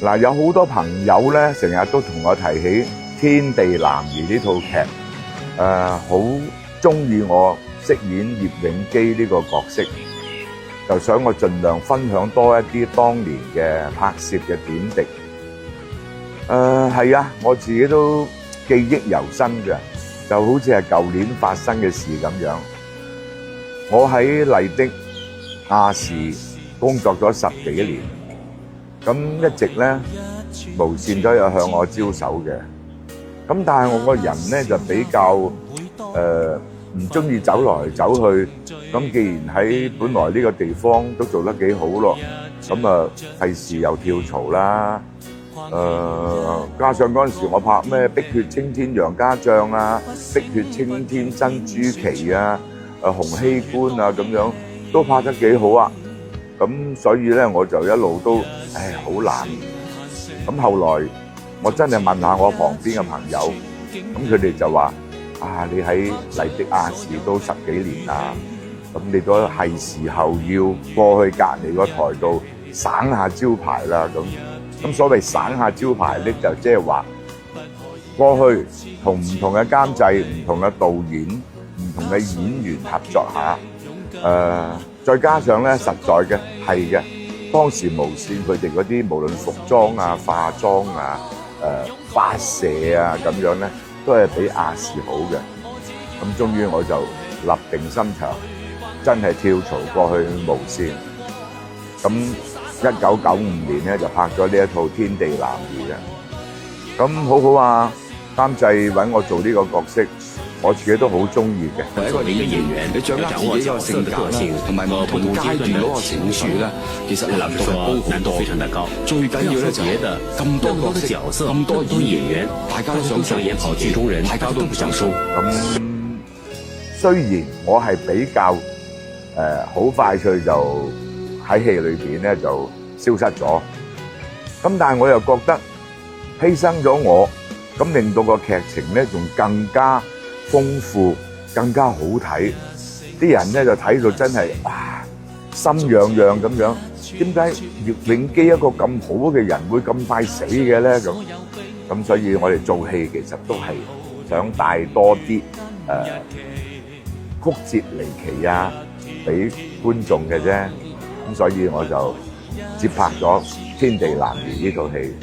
嗱，有好多朋友咧，成日都同我提起《天地男兒》呢套劇，好中意我飾演葉永基呢個角色，就想我盡量分享多一啲當年嘅拍攝嘅點滴。係啊，我自己都記憶猶新嘅，就好似係舊年發生嘅事咁樣。我喺麗的亞視工作咗10幾年，咁一直咧無線都有向我招手嘅。咁但係我個人咧就比較唔中意走來走去。咁既然喺本來呢個地方都做得幾好咯，咁啊費事又跳槽啦。加上嗰陣時我拍咩《碧血青天楊家將》啊，《碧血青天珍珠奇》啊，洪熙官啊咁樣都拍得幾好啊。咁所以咧我就一路都好懶。咁後來我真係問下我旁邊嘅朋友，咁佢哋就話：你喺麗的亞視都10幾年啦，咁你都係時候要過去隔離個台度省下招牌啦。咁所謂省下招牌咧，就即係話過去同唔同嘅監製、唔同嘅導演、唔同嘅演員合作下，再加上咧實在嘅係嘅，當時無線佢哋嗰啲無論服裝啊、化妝啊、發射啊咁樣咧，都係比亞視好嘅。咁終於我就立定心腸，真係跳槽過去無線。咁1995年咧就拍咗呢一套《天地男兒》嘅，咁好好啊！監製揾我做呢個角色，我自己都好中意嘅。作為一個演員，你掌握自己個性格啦，同埋唔同階段嗰個情緒咧，其實難度係高好多。最緊要咧就係咁多角色、咁多演員，大家都想演好劇中人，大家都唔想輸。咁雖然我係比較好快脆就喺戲裏邊咧就消失咗，咁但係我又覺得犧牲咗我，咁令到個劇情咧仲更加豐富、更加好睇，啲人咧就睇到真係心癢癢咁樣。點解葉永基一個咁好嘅人會咁快死嘅咧？咁所以我哋做戲其實都係想帶多啲曲折離奇啊俾觀眾嘅啫。咁所以我就接拍咗《天地男兒》呢套戲。